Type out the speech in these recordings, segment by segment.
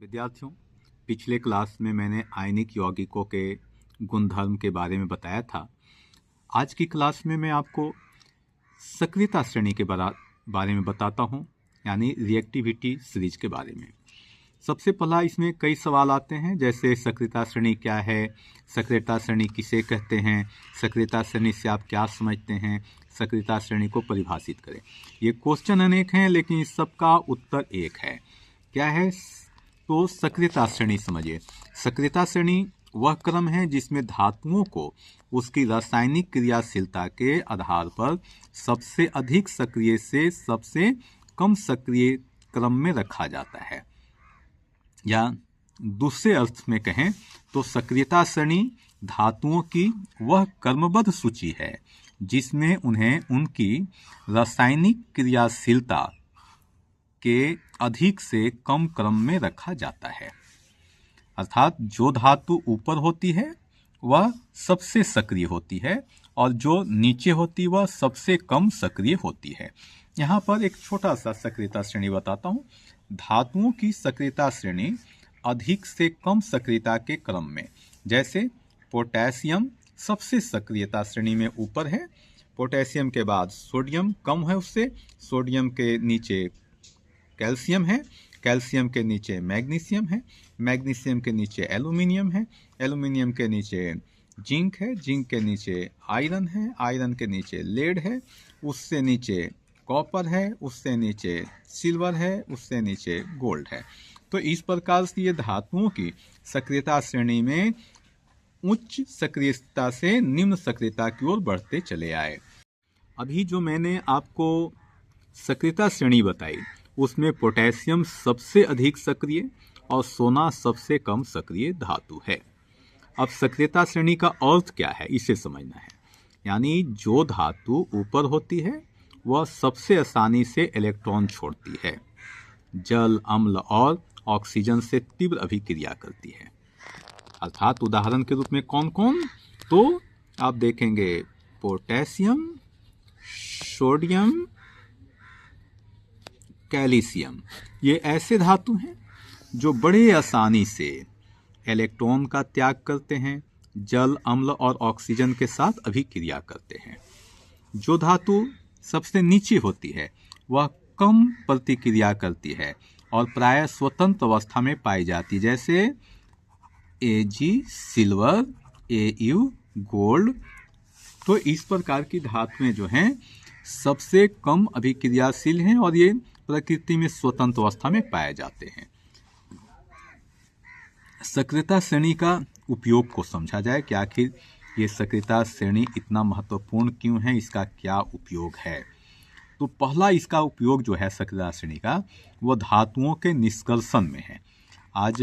विद्यार्थियों, पिछले क्लास में मैंने आयनिक यौगिकों के गुणधर्म के बारे में बताया था। आज की क्लास में मैं आपको सक्रियता श्रेणी के बारे में बताता हूं, यानी रिएक्टिविटी सीरीज के बारे में। सबसे पहला इसमें कई सवाल आते हैं, जैसे सक्रियता श्रेणी क्या है, सक्रियता श्रेणी किसे कहते हैं, सक्रियता श्रेणी से आप क्या समझते हैं, सक्रियता श्रेणी को परिभाषित करें। ये क्वेश्चन अनेक हैं, लेकिन इस सब का उत्तर एक है। क्या है? तो सक्रियता श्रेणी समझिए। सक्रियता श्रेणी वह क्रम है जिसमें धातुओं को उसकी रासायनिक क्रियाशीलता के आधार पर सबसे अधिक सक्रिय से सबसे कम सक्रिय क्रम में रखा जाता है, या दूसरे अर्थ में कहें तो सक्रियता श्रेणी धातुओं की वह क्रमबद्ध सूची है जिसमें उन्हें उनकी रासायनिक क्रियाशीलता के अधिक से कम क्रम में रखा जाता है। अर्थात जो धातु ऊपर होती है वह सबसे सक्रिय होती है और जो नीचे होती वह सबसे कम सक्रिय होती है। यहाँ पर एक छोटा सा सक्रियता श्रेणी बताता हूँ। धातुओं की सक्रियता श्रेणी अधिक से कम सक्रियता के क्रम में, जैसे पोटेशियम सबसे सक्रियता श्रेणी में ऊपर है, पोटेशियम के बाद सोडियम कम है उससे, सोडियम के नीचे कैल्शियम है, कैल्शियम के नीचे मैग्नीशियम है, मैग्नीशियम के नीचे एल्यूमिनियम है, एल्यूमिनियम के नीचे जिंक है, जिंक के नीचे आयरन है, आयरन के नीचे लेड है, उससे नीचे कॉपर है, उससे नीचे सिल्वर है, उससे नीचे गोल्ड है। तो इस प्रकार से ये धातुओं की सक्रियता श्रेणी में उच्च सक्रियता से निम्न सक्रियता की ओर बढ़ते चले आए। अभी जो मैंने आपको सक्रियता श्रेणी बताई उसमें पोटेशियम सबसे अधिक सक्रिय और सोना सबसे कम सक्रिय धातु है। अब सक्रियता श्रेणी का अर्थ क्या है इसे समझना है। यानी जो धातु ऊपर होती है वह सबसे आसानी से इलेक्ट्रॉन छोड़ती है, जल, अम्ल और ऑक्सीजन से तीव्र अभिक्रिया करती है। अर्थात उदाहरण के रूप में कौन कौन, तो आप देखेंगे पोटेशियम, सोडियम, कैल्शियम। ये ऐसे धातु हैं जो बड़े आसानी से इलेक्ट्रॉन का त्याग करते हैं, जल, अम्ल और ऑक्सीजन के साथ अभिक्रिया करते हैं। जो धातु सबसे नीचे होती है वह कम प्रतिक्रिया करती है और प्रायः स्वतंत्र अवस्था में पाई जाती, जैसे Ag सिल्वर, Au गोल्ड। तो इस प्रकार की धातुएं जो हैं सबसे कम अभिक्रियाशील हैं और ये प्रकृति में स्वतंत्र अवस्था में पाए जाते हैं। सक्रियता श्रेणी का उपयोग को समझा जाए कि आखिर ये सक्रियता श्रेणी इतना महत्वपूर्ण क्यों है, इसका क्या उपयोग है। तो पहला इसका उपयोग जो है सक्रियता श्रेणी का, वो धातुओं के निष्कर्षण में है। आज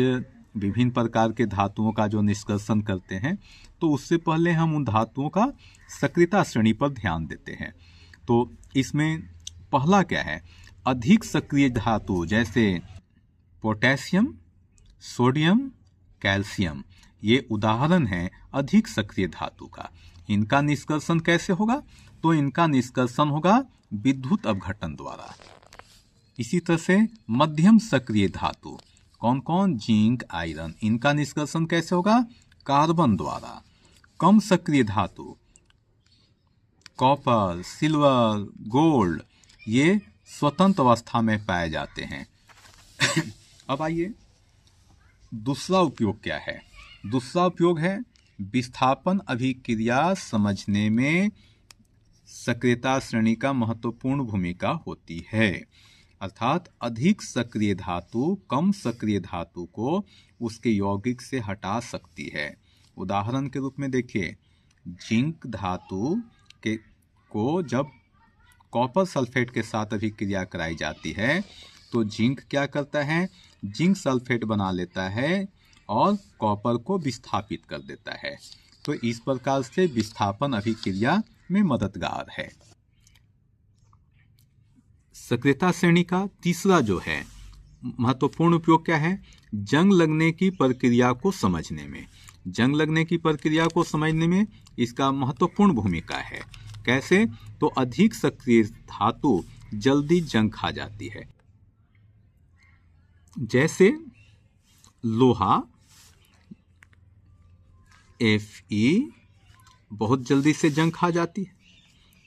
विभिन्न प्रकार के धातुओं का जो निष्कर्षण करते हैं, तो उससे पहले हम उन धातुओं का सक्रियता श्रेणी पर ध्यान देते हैं। तो इसमें पहला क्या है, अधिक सक्रिय धातु जैसे पोटेशियम, सोडियम, कैल्शियम, ये उदाहरण है अधिक सक्रिय धातु का। इनका निष्कर्षण कैसे होगा, तो इनका निष्कर्षण होगा विद्युत अपघटन द्वारा। इसी तरह से मध्यम सक्रिय धातु कौन कौन, जिंक, आयरन, इनका निष्कर्षण कैसे होगा, कार्बन द्वारा। कम सक्रिय धातु कॉपर, सिल्वर, गोल्ड, ये स्वतंत्र अवस्था में पाए जाते हैं। अब आइए दूसरा उपयोग क्या है। दूसरा उपयोग है विस्थापन अभिक्रिया समझने में सक्रियता श्रेणी का महत्वपूर्ण भूमिका होती है। अर्थात अधिक सक्रिय धातु कम सक्रिय धातु को उसके यौगिक से हटा सकती है। उदाहरण के रूप में देखिए, जिंक धातु को जब कॉपर सल्फेट के साथ अभिक्रिया कराई जाती है तो जिंक क्या करता है, जिंक सल्फेट बना लेता है और कॉपर को विस्थापित कर देता है। तो इस प्रकार से विस्थापन अभिक्रिया में मददगार है। सक्रियता श्रेणी का तीसरा जो है महत्वपूर्ण उपयोग क्या है, जंग लगने की प्रक्रिया को समझने में। जंग लगने की प्रक्रिया को समझने में इसका महत्वपूर्ण भूमिका है। कैसे, तो अधिक सक्रिय धातु जल्दी जंग खा जाती है। जैसे लोहा Fe बहुत जल्दी से जंग खा जाती है।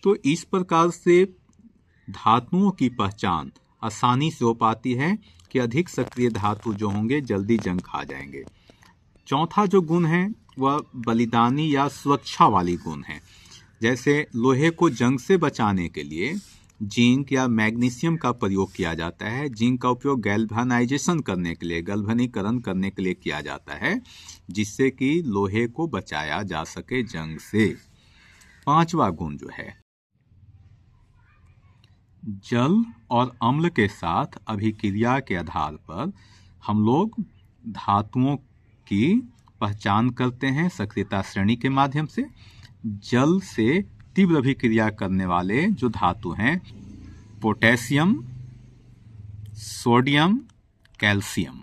तो इस प्रकार से धातुओं की पहचान आसानी से हो पाती है कि अधिक सक्रिय धातु जो होंगे जल्दी जंग खा जाएंगे। चौथा जो गुण है वह बलिदानी या सुरक्षा वाली गुण है। जैसे लोहे को जंग से बचाने के लिए जिंक या मैग्नीशियम का प्रयोग किया जाता है। जिंक का उपयोग गैल्वेनाइजेशन करने के लिए, गलभनीकरण करने के लिए किया जाता है, जिससे कि लोहे को बचाया जा सके जंग से। पांचवा गुण जो है, जल और अम्ल के साथ अभिक्रिया के आधार पर हम लोग धातुओं की पहचान करते हैं सक्रियता श्रेणी के माध्यम से। जल से तीव्र अभिक्रिया करने वाले जो धातु हैं, पोटेशियम, सोडियम, कैल्शियम,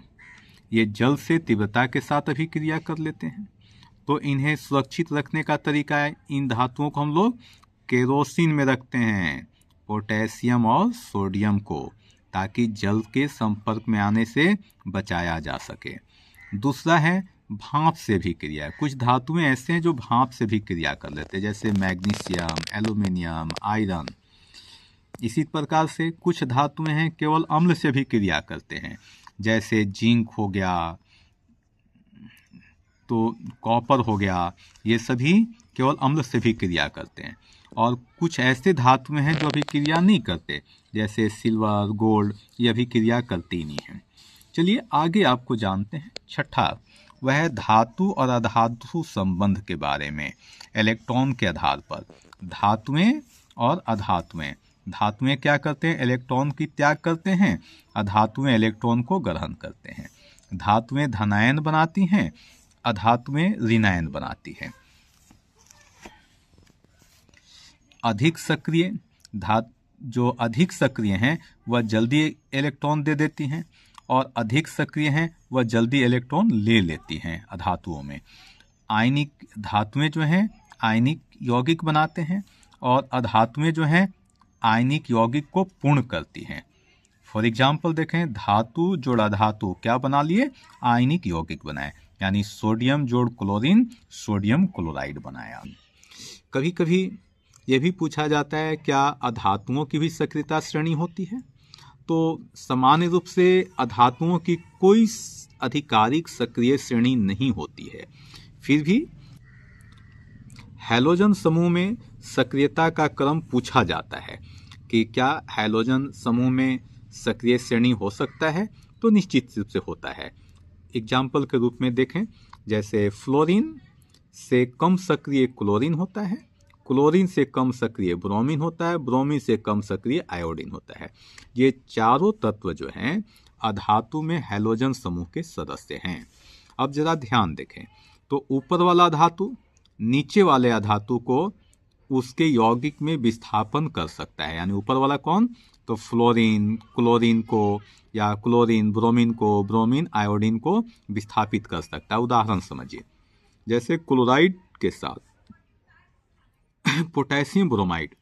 ये जल से तीव्रता के साथ अभिक्रिया कर लेते हैं। तो इन्हें सुरक्षित रखने का तरीका है, इन धातुओं को हम लोग केरोसिन में रखते हैं, पोटेशियम और सोडियम को, ताकि जल के संपर्क में आने से बचाया जा सके। दूसरा है भाप से भी क्रिया। कुछ धातुएं ऐसे हैं जो भाप से भी क्रिया कर लेते हैं, जैसे मैग्नीशियम, एल्यूमिनियम, आयरन। इसी प्रकार से कुछ धातुएं हैं केवल अम्ल से भी क्रिया करते हैं, जैसे जिंक हो गया, तो कॉपर हो गया, ये सभी केवल अम्ल से भी क्रिया करते हैं। और कुछ ऐसे धातुएं हैं जो अभी क्रिया नहीं करते, जैसे सिल्वर, गोल्ड, ये अभी क्रिया करती नहीं है। चलिए आगे आपको जानते हैं। छठा वह है धातु और अधातु संबंध के बारे में। इलेक्ट्रॉन के आधार पर धातुएं और अधातुएं, धातुएं क्या करते हैं, इलेक्ट्रॉन की त्याग करते हैं, अधातुएं इलेक्ट्रॉन को ग्रहण करते हैं। धातुएं धनायन बनाती हैं, अधातुएं ऋणायन बनाती हैं। अधिक सक्रिय जो अधिक सक्रिय हैं वह जल्दी इलेक्ट्रॉन दे देती हैं, और अधिक सक्रिय हैं वह जल्दी इलेक्ट्रॉन ले लेती हैं अधातुओं में। आयनिक धातुएं जो हैं आयनिक यौगिक बनाते हैं, और अधातुएं जो हैं आयनिक यौगिक को पूर्ण करती हैं। फॉर एग्जाम्पल देखें, धातु जोड़ अधातु क्या बना लिए, आयनिक यौगिक बनाए, यानी सोडियम जोड़ क्लोरीन, सोडियम क्लोराइड बनाया। कभी कभी यह भी पूछा जाता है क्या अधातुओं की भी सक्रियता श्रेणी होती है। तो सामान्य रूप से अधातुओं की कोई आधिकारिक सक्रिय श्रेणी नहीं होती है। फिर भी हैलोजन समूह में सक्रियता का क्रम पूछा जाता है कि क्या हैलोजन समूह में सक्रिय श्रेणी हो सकता है, तो निश्चित रूप से होता है। एग्जाम्पल के रूप में देखें, जैसे फ्लोरीन से कम सक्रिय क्लोरीन होता है, क्लोरीन से कम सक्रिय ब्रोमीन होता है, ब्रोमीन से कम सक्रिय आयोडीन होता है। ये चारों तत्व जो हैं अधातु में हैलोजन समूह के सदस्य हैं। अब जरा ध्यान देखें, तो ऊपर वाला धातु नीचे वाले अधातु को उसके यौगिक में विस्थापन कर सकता है, यानी ऊपर वाला कौन, तो फ्लोरीन क्लोरीन को, या क्लोरीन ब्रोमीन को, ब्रोमीन आयोडीन को विस्थापित कर सकता है। उदाहरण समझिए, जैसे क्लोराइड के साथ पोटेशियम ब्रोमाइड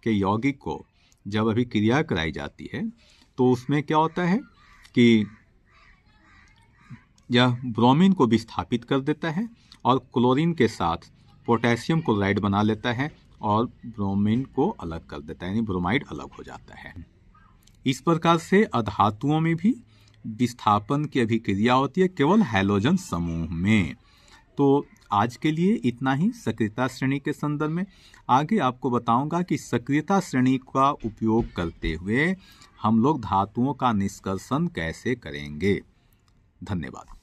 के यौगिक को जब अभिक्रिया कराई जाती है तो उसमें क्या होता है कि यह ब्रोमीन को विस्थापित कर देता है और क्लोरीन के साथ पोटेशियम क्लोराइड बना लेता है और ब्रोमीन को अलग कर देता है, यानी ब्रोमाइड अलग हो जाता है। इस प्रकार से अधातुओं में भी विस्थापन की अभिक्रिया होती है, केवल हैलोजन समूह में। तो आज के लिए इतना ही सक्रियता श्रेणी के संदर्भ में। आगे आपको बताऊंगा कि सक्रियता श्रेणी का उपयोग करते हुए हम लोग धातुओं का निष्कर्षण कैसे करेंगे। धन्यवाद।